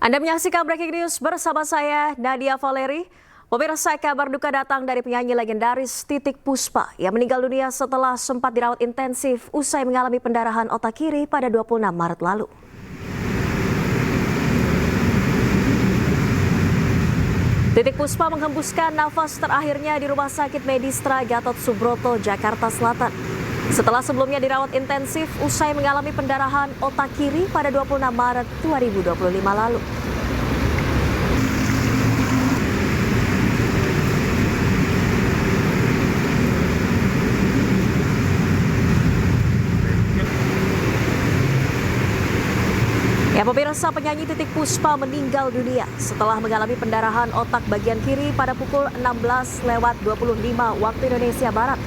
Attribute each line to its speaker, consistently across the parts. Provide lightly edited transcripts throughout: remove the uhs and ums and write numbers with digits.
Speaker 1: Anda menyaksikan Breaking News bersama saya, Nadia Valeri. Pemirsa, kabar duka datang dari penyanyi legendaris Titiek Puspa yang meninggal dunia setelah sempat dirawat intensif usai mengalami pendarahan otak kiri pada 26 Maret lalu. Titiek Puspa menghembuskan nafas terakhirnya di Rumah Sakit Medistra Gatot Subroto, Jakarta Selatan. Setelah sebelumnya dirawat intensif usai mengalami pendarahan otak kiri pada 26 Maret 2025 lalu. Ya, pemirsa, penyanyi Titiek Puspa meninggal dunia setelah mengalami pendarahan otak bagian kiri pada pukul 16:25 waktu Indonesia Barat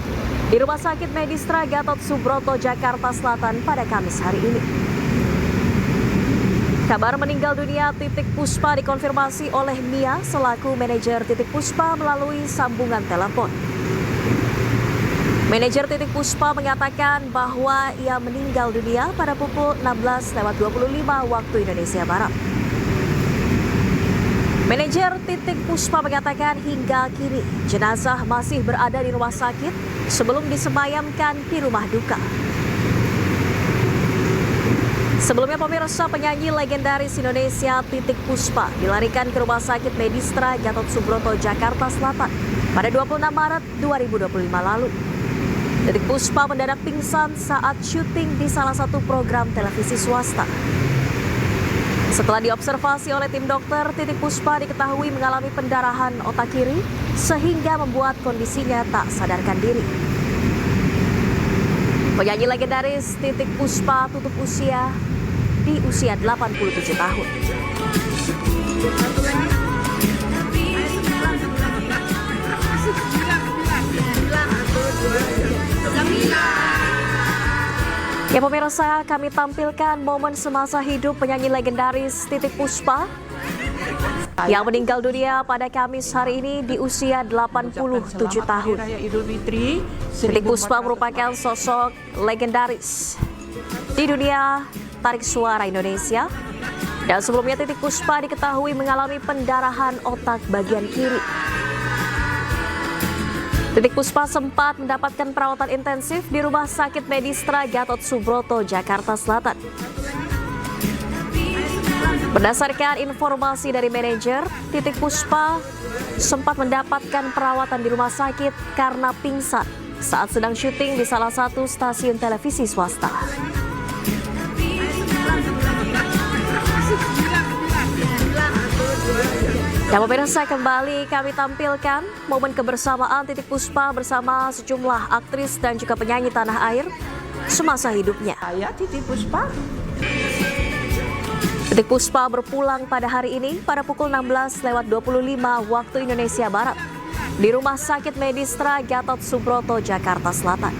Speaker 1: di Rumah Sakit Medistra Gatot Subroto, Jakarta Selatan pada Kamis hari ini. Kabar meninggal dunia Titiek Puspa dikonfirmasi oleh Mia selaku manajer Titiek Puspa melalui sambungan telepon. Manajer Titiek Puspa mengatakan bahwa ia meninggal dunia pada pukul 16:25 waktu Indonesia Barat. Manajer Titiek Puspa mengatakan hingga kini jenazah masih berada di rumah sakit sebelum disemayamkan di rumah duka. Sebelumnya, pemirsa, penyanyi legendaris Indonesia Titiek Puspa dilarikan ke Rumah Sakit Medistra Gatot Subroto, Jakarta Selatan pada 26 Maret 2025 lalu. Titiek Puspa mendadak pingsan saat syuting di salah satu program televisi swasta. Setelah diobservasi oleh tim dokter, Titiek Puspa diketahui mengalami pendarahan otak kiri sehingga membuat kondisinya tak sadarkan diri. Penyanyi legendaris Titiek Puspa tutup usia di usia 87 tahun. Ya, pemirsa, kami tampilkan momen semasa hidup penyanyi legendaris Titiek Puspa yang meninggal dunia pada Kamis hari ini di usia 87 tahun. Titiek Puspa merupakan sosok legendaris di dunia tarik suara Indonesia. Dan sebelumnya Titiek Puspa diketahui mengalami pendarahan otak bagian kiri. Titiek Puspa sempat mendapatkan perawatan intensif di Rumah Sakit Medistra Gatot Subroto, Jakarta Selatan. Berdasarkan informasi dari manajer, Titiek Puspa sempat mendapatkan perawatan di rumah sakit karena pingsan saat sedang syuting di salah satu stasiun televisi swasta. Dan pemirsa, kembali kami tampilkan momen kebersamaan Titiek Puspa bersama sejumlah aktris dan juga penyanyi tanah air semasa hidupnya.
Speaker 2: Saya Titiek Puspa.
Speaker 1: Titiek Puspa berpulang pada hari ini pada pukul 16:25 waktu Indonesia Barat di Rumah Sakit Medistra Gatot Subroto, Jakarta Selatan.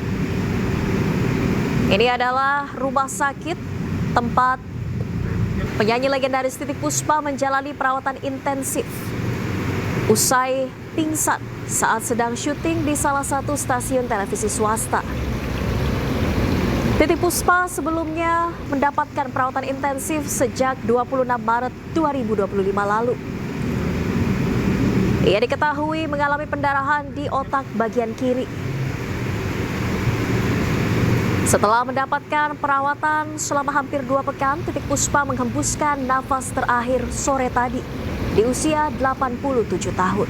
Speaker 1: Ini adalah rumah sakit tempat penyanyi legendaris Titiek Puspa menjalani perawatan intensif usai pingsan saat sedang syuting di salah satu stasiun televisi swasta. Titiek Puspa sebelumnya mendapatkan perawatan intensif sejak 26 Maret 2025 lalu. Ia diketahui mengalami pendarahan di otak bagian kiri. Setelah mendapatkan perawatan selama hampir 2 pekan, Titiek Puspa menghembuskan nafas terakhir sore tadi di usia 87 tahun.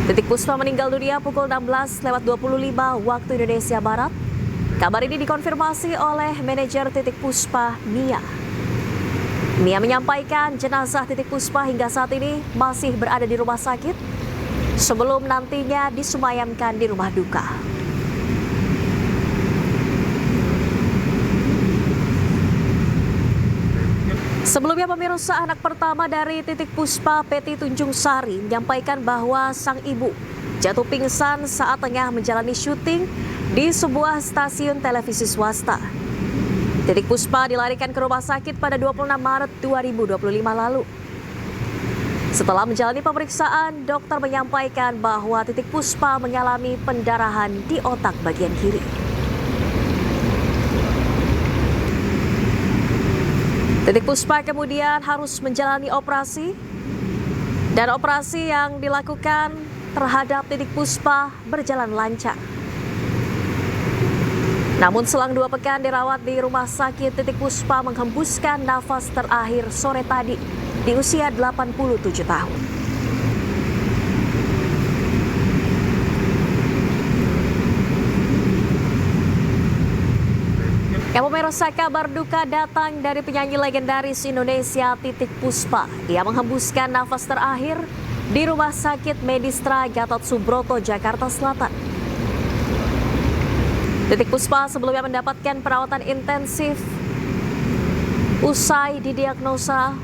Speaker 1: Titiek Puspa meninggal dunia pukul 16:25 waktu Indonesia Barat. Kabar ini dikonfirmasi oleh manajer Titiek Puspa, Mia. Mia menyampaikan jenazah Titiek Puspa hingga saat ini masih berada di rumah sakit sebelum nantinya disemayamkan di rumah duka. Sebelumnya, pemirsa, anak pertama dari Titiek Puspa, Peti Tunjung Sari, menyampaikan bahwa sang ibu jatuh pingsan saat tengah menjalani syuting di sebuah stasiun televisi swasta. Titiek Puspa dilarikan ke rumah sakit pada 26 Maret 2025 lalu. Setelah menjalani pemeriksaan, dokter menyampaikan bahwa Titiek Puspa mengalami pendarahan di otak bagian kiri. Titik Puspa kemudian harus menjalani operasi, dan operasi yang dilakukan terhadap Titik Puspa berjalan lancar. Namun selang 2 pekan dirawat di rumah sakit, Titik Puspa menghembuskan nafas terakhir sore tadi di usia 87 tahun. Ya pemirsa, kabar duka datang dari penyanyi legendaris Indonesia Titik Puspa. Ia menghembuskan nafas terakhir di Rumah Sakit Medistra Gatot Subroto, Jakarta Selatan. Titik Puspa sebelumnya mendapatkan perawatan intensif usai didiagnosa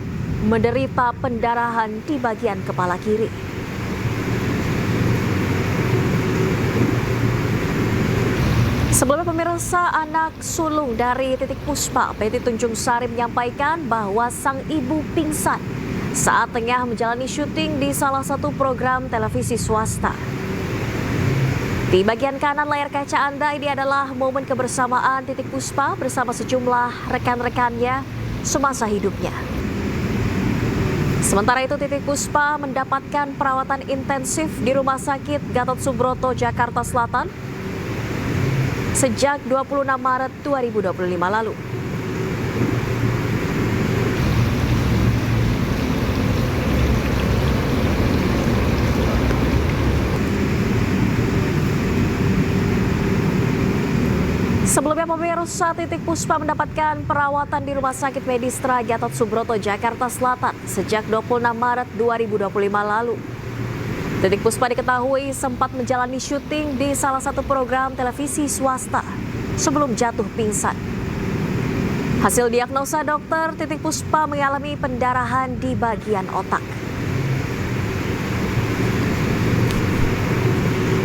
Speaker 1: menderita pendarahan di bagian kepala kiri. Sebelumnya pemirsa, anak sulung dari Titik Puspa, Betty Tunjung Sari, menyampaikan bahwa sang ibu pingsan saat tengah menjalani syuting di salah satu program televisi swasta. Di bagian kanan layar kaca Anda, ini adalah momen kebersamaan Titik Puspa bersama sejumlah rekan-rekannya semasa hidupnya. Sementara itu, Titik Puspa mendapatkan perawatan intensif di Rumah Sakit Gatot Subroto, Jakarta Selatan sejak 26 Maret 2025 lalu. Sebelumnya pemirsa, Titik Puspa mendapatkan perawatan di Rumah Sakit Medistra Gatot Subroto, Jakarta Selatan sejak 26 Maret 2025 lalu. Titik Puspa diketahui sempat menjalani syuting di salah satu program televisi swasta sebelum jatuh pingsan. Hasil diagnosa dokter, Titik Puspa mengalami pendarahan di bagian otak.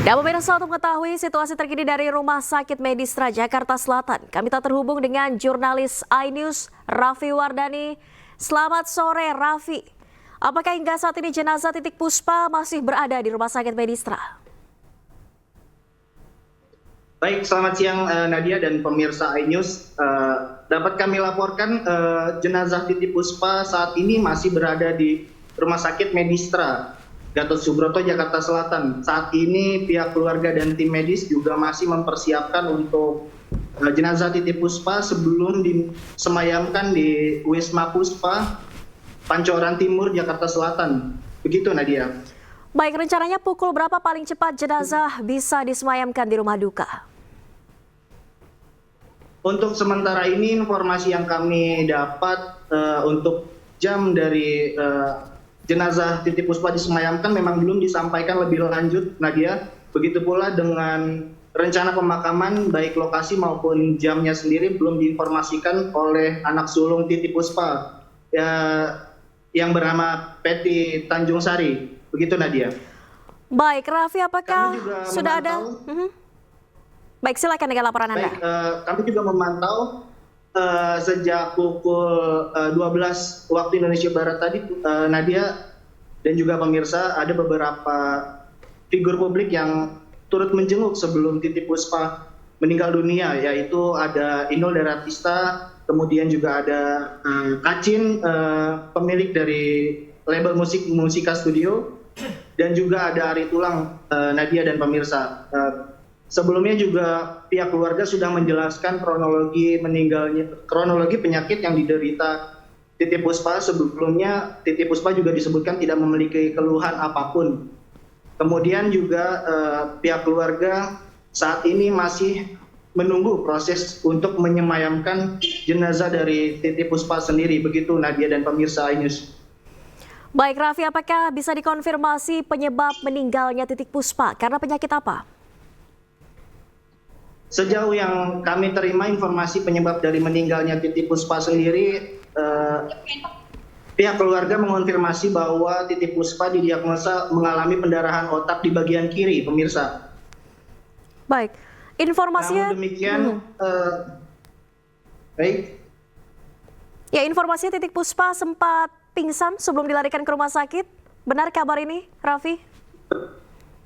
Speaker 1: Dan pemirsa, untuk mengetahui situasi terkini dari Rumah Sakit Medistra Jakarta Selatan, kami telah terhubung dengan jurnalis iNews Raffi Wardani. Selamat sore, Raffi. Apakah hingga saat ini jenazah Titik Puspa masih berada di Rumah Sakit Medistra?
Speaker 2: Baik, selamat siang Nadia dan pemirsa iNews. Dapat kami laporkan jenazah Titik Puspa saat ini masih berada di Rumah Sakit Medistra Gatot Subroto, Jakarta Selatan. Saat ini pihak keluarga dan tim medis juga masih mempersiapkan untuk jenazah Titik Puspa sebelum disemayamkan di Wisma Puspa, Pancoran Timur, Jakarta Selatan. Begitu, Nadia.
Speaker 1: Baik, rencananya pukul berapa paling cepat jenazah bisa disemayamkan di rumah duka?
Speaker 2: Untuk sementara ini informasi yang kami dapat untuk jam dari jenazah Titik Puspa disemayamkan memang belum disampaikan lebih lanjut, Nadia. Begitu pula dengan rencana pemakaman, baik lokasi maupun jamnya sendiri belum diinformasikan oleh anak sulung Titik Puspa yang bernama Betty Tanjung Sari. Begitu, Nadia.
Speaker 1: Baik, Raffi, apakah sudah ada? Baik, silakan dengan laporan Anda.
Speaker 2: Baik, kami juga memantau sejak pukul 12 waktu Indonesia Barat tadi, Nadia dan juga pemirsa, ada beberapa figur publik yang turut menjenguk sebelum Titik Puspa meninggal dunia, yaitu ada Inul Daratista, kemudian juga ada Kacin, pemilik dari label Musika Studio, dan juga ada Ari Tulang, Nadia dan pemirsa. Sebelumnya juga pihak keluarga sudah menjelaskan kronologi penyakit yang diderita Titik Puspa. Sebelumnya Titik Puspa juga disebutkan tidak memiliki keluhan apapun. Kemudian juga pihak keluarga saat ini masih menunggu proses untuk menyemayamkan jenazah dari Titik Puspa sendiri. Begitu, Nadia dan pemirsa iNews.
Speaker 1: Baik, Raffi, apakah bisa dikonfirmasi penyebab meninggalnya Titik Puspa? Karena penyakit apa?
Speaker 2: Sejauh yang kami terima informasi penyebab dari meninggalnya Titik Puspa sendiri, pihak keluarga mengonfirmasi bahwa Titik Puspa didiagnosa mengalami pendarahan otak di bagian kiri, pemirsa.
Speaker 1: Baik. Informasinya,
Speaker 2: namun demikian, baik.
Speaker 1: Ya, informasinya Titik Puspa sempat pingsan sebelum dilarikan ke rumah sakit. Benar kabar ini, Raffi?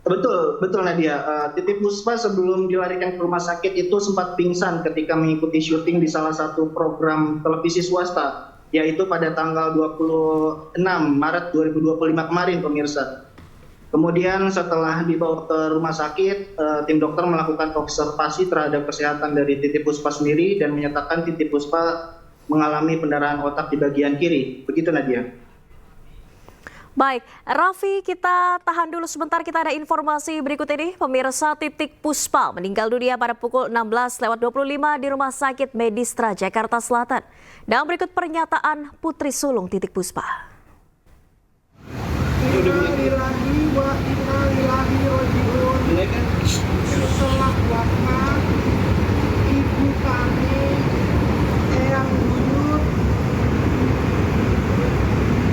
Speaker 2: Betul Nadia. Titik Puspa sebelum dilarikan ke rumah sakit itu sempat pingsan ketika mengikuti syuting di salah satu program televisi swasta. yaitu pada tanggal 26 Maret 2025 kemarin, pemirsa. Kemudian setelah dibawa ke rumah sakit, tim dokter melakukan observasi terhadap kesehatan dari Titi Puspa sendiri dan menyatakan Titi Puspa mengalami pendarahan otak di bagian kiri. Begitu, Nadia.
Speaker 1: Baik, Raffi, kita tahan dulu sebentar, kita ada informasi berikut ini. Pemirsa, Titik Puspa meninggal dunia pada pukul 16.25 di Rumah Sakit Medistra, Jakarta Selatan. Dan berikut pernyataan Putri sulung Titik Puspa.
Speaker 3: Innalillahi wa inna ilaihi raji'un. Setelah wafat ibu kami, Eyang Buyut,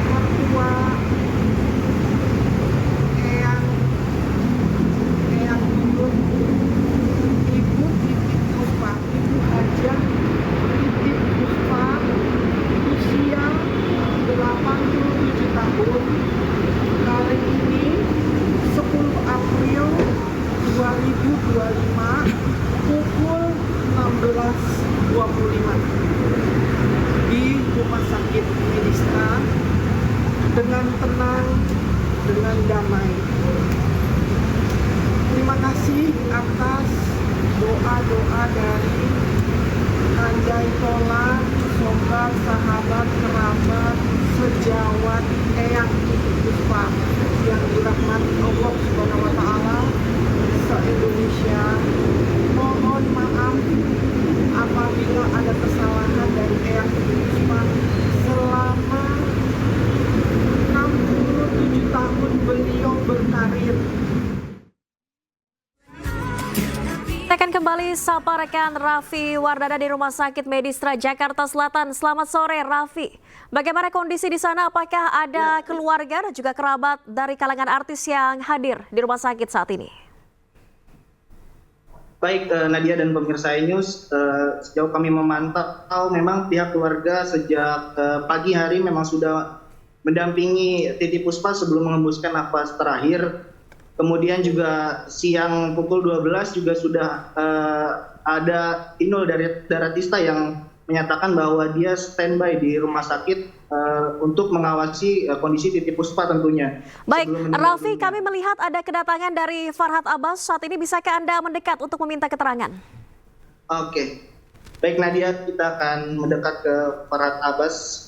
Speaker 3: mertua Eyang Buyut, ibu Titik Puspa, ibu Hajah Titik Puspa, usia 87 tahun. Hari ini 10 April 2025 pukul 16.25 di Rumah Sakit Medistra dengan tenang, dengan damai. Terima kasih atas doa-doa dari Anjay Tola, sobat, sahabat, kerabat, sejawat Eyang Titik Puspa yang dirahmati Allah Subhanahu wa Ta'ala se-Indonesia. Mohon maaf apabila ada kesalahan dari Eyang Titik Puspa selama 67 tahun beliau berkarir.
Speaker 1: Kita akan kembali sapa rekan Raffi Wardana di Rumah Sakit Medistra, Jakarta Selatan. Selamat sore, Raffi. Bagaimana kondisi di sana? Apakah ada keluarga dan juga kerabat dari kalangan artis yang hadir di rumah sakit saat ini?
Speaker 2: Baik, Nadia dan pemirsa iNews, sejauh kami memantau, memang pihak keluarga sejak pagi hari memang sudah mendampingi Titi Puspa sebelum mengembuskan nafas terakhir. Kemudian juga siang pukul 12 juga sudah ada Inul Daratista yang menyatakan bahwa dia standby di rumah sakit untuk mengawasi kondisi Titi Puspa tentunya.
Speaker 1: Baik, Raffi, kami melihat ada kedatangan dari Farhad Abbas. Saat ini bisakah Anda mendekat untuk meminta keterangan?
Speaker 2: Oke. Baik, Nadia, kita akan mendekat ke Farhad Abbas.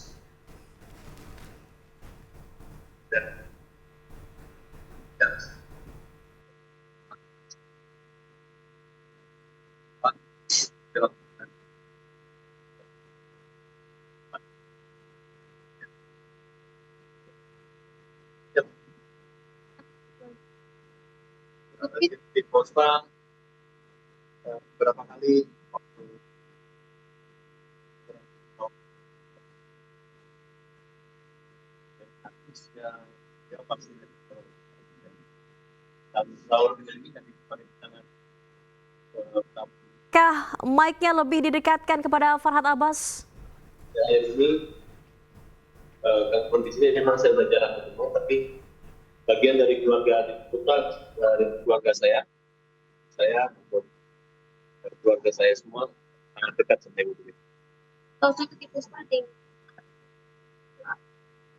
Speaker 4: Di Puspa beberapa kali waktu artis yang vaksin dan selalu menjadi tangan
Speaker 1: Kah mic-nya lebih didekatkan kepada Farhad Abbas?
Speaker 4: ya ini kondisinya memang saya berjalan ketemu, tapi bagian dari keluarga dari keluarga saya dari keluarga saya semua sangat dekat sama ibu.
Speaker 5: Kalau Titi Puspa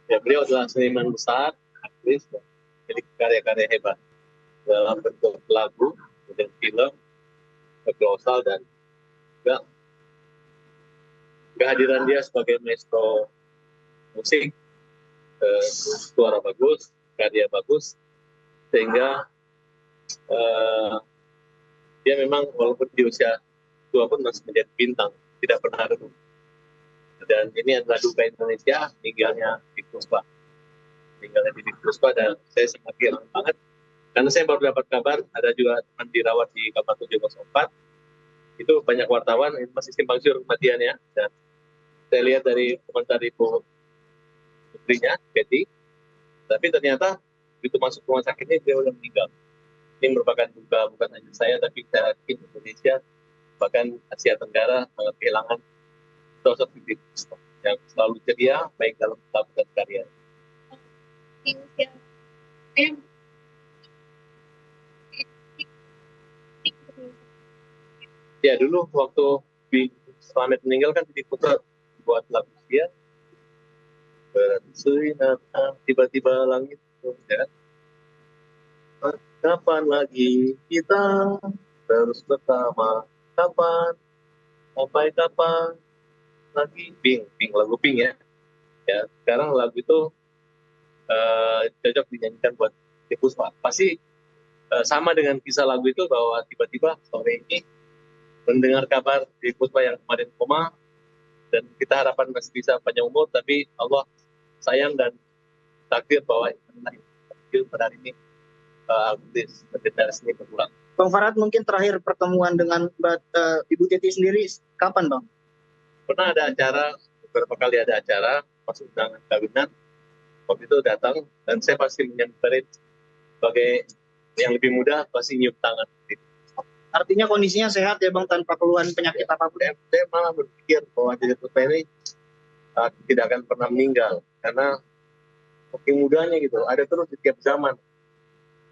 Speaker 4: ya, beliau adalah seniman besar, aktris, jadi karya-karya hebat dalam bentuk lagu, kemudian film, glosal, dan juga kehadiran dia sebagai maestro musik, suara bagus, karya bagus, sehingga dia memang walaupun di usia tua pun masih menjadi bintang, tidak pernah redup. Dan ini adalah duka Indonesia, tinggalnya di Puspa. Dan saya sangat kehilangan banget. Karena saya baru dapat kabar, ada juga teman dirawat di kamar 704. Itu banyak wartawan, ini masih simpang siur kematiannya. Dan saya lihat dari komentar ibu putrinya, Betty. Tapi ternyata begitu masuk rumah sakit ini, dia sudah meninggal. Ini merupakan duka bukan hanya saya, tapi saya yakin Indonesia, bahkan Asia Tenggara sangat kehilangan sosok Titi Puspa yang selalu ceria, baik dalam lagu dan karya.
Speaker 5: di usia
Speaker 4: Ya dulu waktu Slamet meninggal kan Titi Puspa buat lagu dia, bersinar tiba-tiba langit ya. Kapan lagi kita terus bersama, kapan, sampai kapan lagi. Pink lagu Pink ya. Ya sekarang lagu itu cocok dinyanyikan buat Puspa. Pasti sama dengan kisah lagu itu, bahwa tiba-tiba sore ini mendengar kabar di Puspa yang kemarin koma, dan kita harapan masih bisa panjang umur, tapi Allah sayang dan takdir bahwa pada hari ini Agustus resmi berpulang.
Speaker 2: Bang Farhad, mungkin terakhir pertemuan dengan Ibu Titi sendiri kapan, Bang?
Speaker 4: Pernah ada acara, beberapa kali ada acara, masuk undangan kawinan. Waktu itu datang, dan saya pasti menyamperin sebagai yang lebih muda, pasti nyium tangan.
Speaker 2: Artinya kondisinya sehat ya, Bang, tanpa keluhan penyakit apapun?
Speaker 4: Saya malah berpikir bahwa Titi Puspa ini tidak akan pernah meninggal, karena saking mudanya gitu, ada terus di tiap zaman.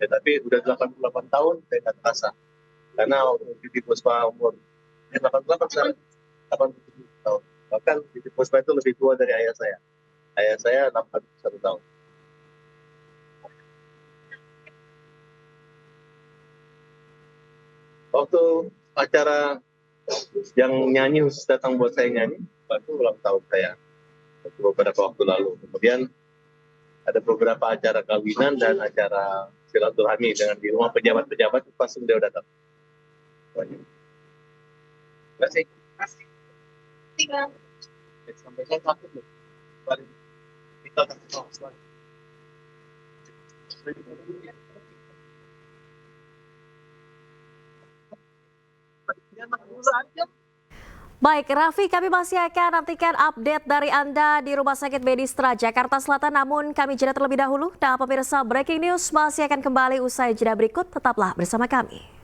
Speaker 4: Ya, tapi udah 88 tahun saya nggak terasa, karena waktu Titi Puspa umur 88 sekarang 87 tahun. Bahkan Titi Puspa itu lebih tua dari ayah saya. Ayah saya 81 tahun. Waktu acara yang nyanyi khusus datang buat saya nyanyi, waktu ulang tahun saya beberapa waktu lalu. Kemudian ada beberapa acara kawinan dan acara silaturahmi dengan di rumah pejabat-pejabat, pasti beliau datang. Terima kasih.
Speaker 5: Tiga.
Speaker 4: Sampai saya takut loh. Kita akan tahu.
Speaker 1: Baik, Raffi, kami masih akan nantikan update dari Anda di Rumah Sakit Medistra Jakarta Selatan. Namun kami jeda terlebih dahulu. Nah, pemirsa, breaking news masih akan kembali usai jeda berikut. Tetaplah bersama kami.